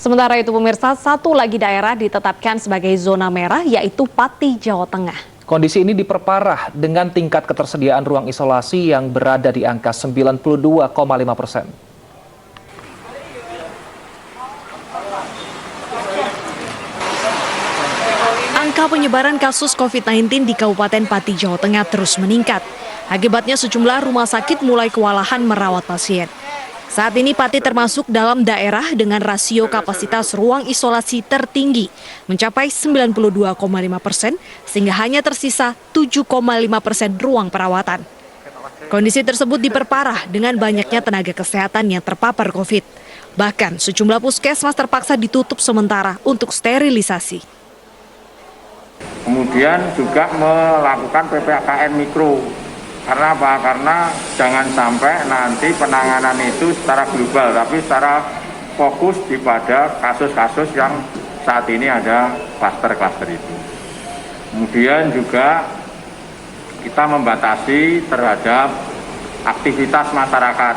Sementara itu pemirsa, satu lagi daerah ditetapkan sebagai zona merah yaitu Pati, Jawa Tengah. Kondisi ini diperparah dengan tingkat ketersediaan ruang isolasi yang berada di angka 92,5%. Angka penyebaran kasus COVID-19 di Kabupaten Pati, Jawa Tengah terus meningkat. Akibatnya sejumlah rumah sakit mulai kewalahan merawat pasien. Saat ini Pati termasuk dalam daerah dengan rasio kapasitas ruang isolasi tertinggi, mencapai 92,5%, sehingga hanya tersisa 7,5% ruang perawatan. Kondisi tersebut diperparah dengan banyaknya tenaga kesehatan yang terpapar COVID. Bahkan sejumlah puskesmas terpaksa ditutup sementara untuk sterilisasi. Kemudian juga melakukan PPKM mikro. Karena apa? Karena jangan sampai nanti penanganan itu secara global, tapi secara fokus pada kasus-kasus yang saat ini ada klaster-klaster itu. Kemudian juga kita membatasi terhadap aktivitas masyarakat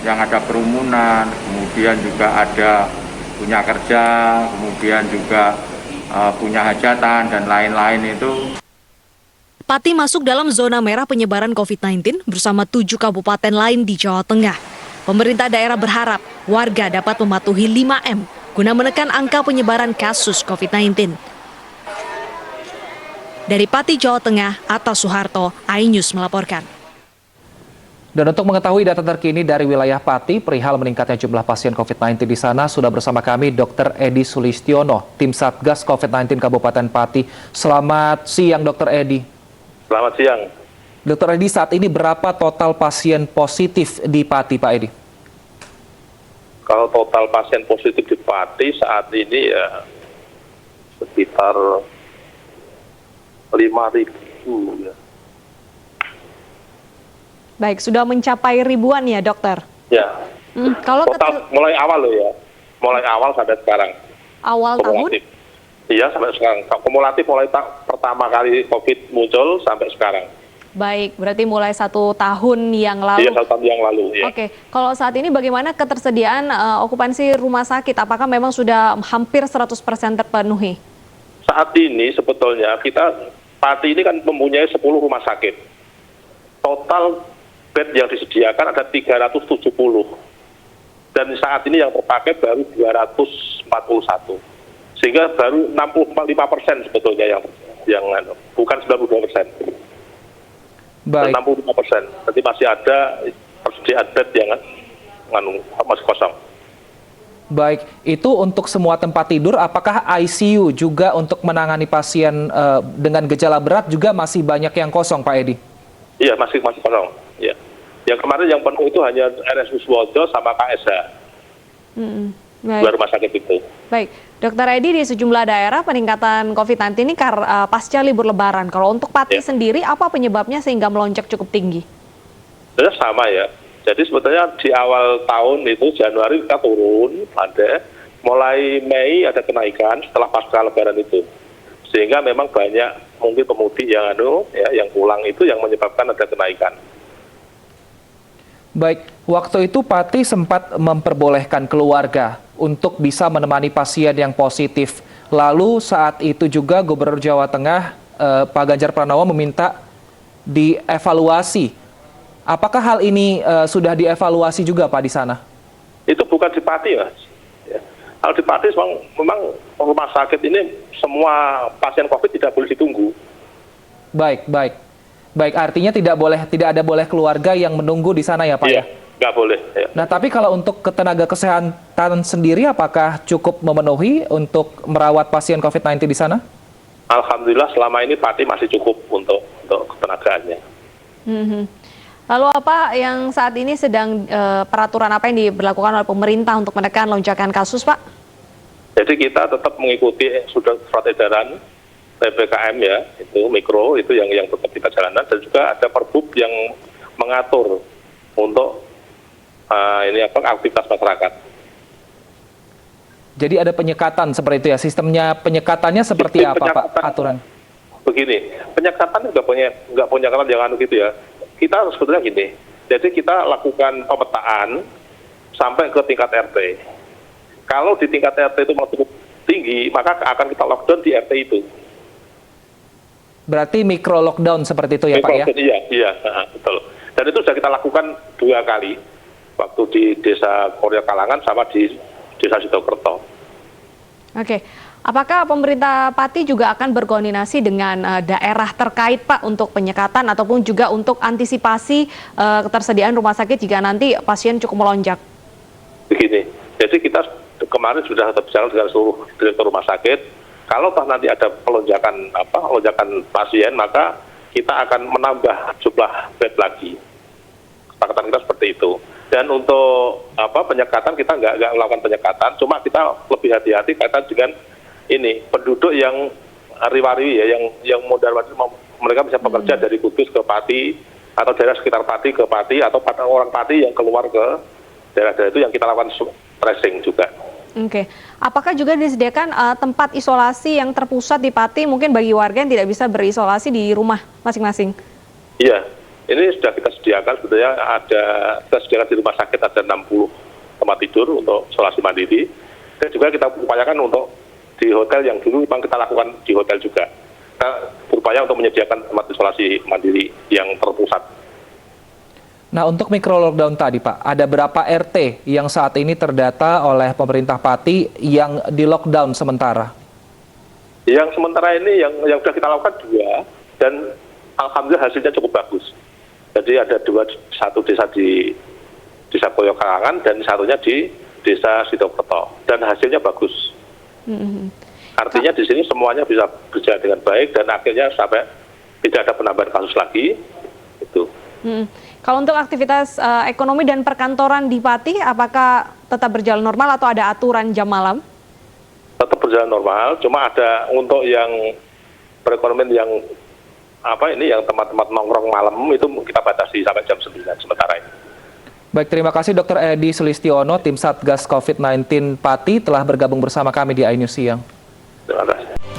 yang ada kerumunan, kemudian juga ada punya kerja, kemudian juga punya hajatan dan lain-lain itu. Pati masuk dalam zona merah penyebaran COVID-19 bersama 7 kabupaten lain di Jawa Tengah. Pemerintah daerah berharap warga dapat mematuhi 5M guna menekan angka penyebaran kasus COVID-19. Dari Pati, Jawa Tengah, Atta Soeharto, iNews melaporkan. Dan untuk mengetahui data terkini dari wilayah Pati, perihal meningkatnya jumlah pasien COVID-19 di sana, sudah bersama kami Dr. Edi Sulistiono, tim Satgas COVID-19 Kabupaten Pati. Selamat siang, Dr. Edi. Selamat siang. Dr. Edi, saat ini berapa total pasien positif di Pati, Pak Edi? Kalau total pasien positif di Pati saat ini ya sekitar 5.000 ya. Baik, sudah mencapai ribuan ya, dokter? Ya. Kalau total mulai awal loh ya, mulai awal sampai sekarang. Awal tahun? Iya, sampai sekarang. Kumulatif mulai pertama kali COVID muncul sampai sekarang. Baik, berarti mulai 1 tahun yang lalu. Iya, 1 tahun yang lalu. Ya. Oke, kalau saat ini bagaimana ketersediaan okupansi rumah sakit? Apakah memang sudah hampir 100% terpenuhi? Saat ini sebetulnya Pati ini kan mempunyai 10 rumah sakit. Total bed yang disediakan ada 370. Dan saat ini yang terpakai baru 241. Sehingga baru 65% sebetulnya yang bukan 92%. Baik. 65%. Jadi masih ada persediaan bed yang masih kosong. Baik, itu untuk semua tempat tidur, apakah ICU juga untuk menangani pasien dengan gejala berat juga masih banyak yang kosong, Pak Edi? Iya, masih kosong. Ya. Yang kemarin yang penuh itu hanya RS Wiswojo sama KSH. Dua rumah sakit itu. Baik, Dokter Edi, di sejumlah daerah peningkatan COVID-19 ini pasca libur Lebaran. Kalau untuk Pati sendiri, apa penyebabnya sehingga melonjak cukup tinggi? Sebenarnya sama ya. Jadi sebetulnya di awal tahun itu Januari kita turun, mulai Mei ada kenaikan setelah pasca Lebaran itu. Sehingga memang banyak mungkin pemudik yang pulang itu yang menyebabkan ada kenaikan. Baik, waktu itu Pati sempat memperbolehkan keluarga untuk bisa menemani pasien yang positif. Lalu saat itu juga Gubernur Jawa Tengah, Pak Ganjar Pranowo meminta dievaluasi. Apakah hal ini sudah dievaluasi juga, Pak, di sana? Itu bukan di Pati, Mas. Ya. Kalau di Pati memang rumah sakit ini semua pasien COVID tidak boleh ditunggu. Baik, artinya tidak ada keluarga yang menunggu di sana ya, Pak? Iya, nggak boleh. Ya. Nah, tapi kalau untuk tenaga kesehatan sendiri, apakah cukup memenuhi untuk merawat pasien COVID-19 di sana? Alhamdulillah selama ini Pati masih cukup untuk ketenagaannya. Lalu apa yang saat ini peraturan apa yang diberlakukan oleh pemerintah untuk menekan lonjakan kasus, Pak? Jadi kita tetap mengikuti surat edaran PPKM ya, itu mikro, itu yang tetap kita jalankan, dan juga ada Perbub yang mengatur untuk aktivitas masyarakat. Jadi ada penyekatan seperti itu ya, sistemnya penyekatannya seperti apa, Pak, aturan? Begini, penyekatan nggak punya kata yang gitu ya. Kita sebetulnya gini, jadi kita lakukan pemetaan sampai ke tingkat RT. Kalau di tingkat RT itu memang cukup tinggi, maka akan kita lockdown di RT itu. Berarti mikro lockdown seperti itu ya Pak ya? Iya, betul. Dan itu sudah kita lakukan 2 kali, waktu di Desa Korea Kalangan sama di Desa Sidokerto. Oke, apakah pemerintah Pati juga akan berkoordinasi dengan daerah terkait Pak untuk penyekatan ataupun juga untuk antisipasi ketersediaan rumah sakit jika nanti pasien cukup melonjak? Begini, jadi kita kemarin sudah berbicara dengan seluruh direktur rumah sakit. Kalau nanti ada lonjakan pasien, maka kita akan menambah jumlah bed lagi. Kesepakatan kita seperti itu. Dan untuk penyekatan kita nggak melakukan penyekatan, cuma kita lebih hati-hati kaitan dengan ini penduduk yang riwari ya, yang modal mereka bisa bekerja dari Kudus ke Pati atau daerah sekitar Pati ke Pati atau orang Pati yang keluar ke daerah-daerah itu yang kita lakukan tracing juga. Oke, apakah juga disediakan tempat isolasi yang terpusat di Pati mungkin bagi warga yang tidak bisa berisolasi di rumah masing-masing? Iya, ini sudah kita sediakan, sebetulnya kita sediakan di rumah sakit ada 60 tempat tidur untuk isolasi mandiri. Dan juga kita upayakan untuk di hotel yang dulu memang kita lakukan di hotel juga. Kita berupaya untuk menyediakan tempat isolasi mandiri yang terpusat. Nah, untuk mikro lockdown tadi Pak, ada berapa RT yang saat ini terdata oleh pemerintah Pati yang di lockdown sementara? Yang sementara ini yang sudah kita lakukan 2 dan alhamdulillah hasilnya cukup bagus. Jadi ada 2, satu desa di Desa Koyo Kalangan dan satunya di Desa Sidokerto dan hasilnya bagus. Artinya di sini semuanya bisa berjalan dengan baik dan akhirnya sampai tidak ada penambahan kasus lagi. Itu. Kalau untuk aktivitas ekonomi dan perkantoran di Pati, apakah tetap berjalan normal atau ada aturan jam malam? Tetap berjalan normal, cuma ada untuk yang perekonomian yang yang tempat-tempat nongkrong malam itu kita batasi sampai jam 9 sementara ini. Baik, terima kasih Dr. Edi Sulistiono, tim Satgas COVID-19 Pati telah bergabung bersama kami di iNews Siang. Terima kasih.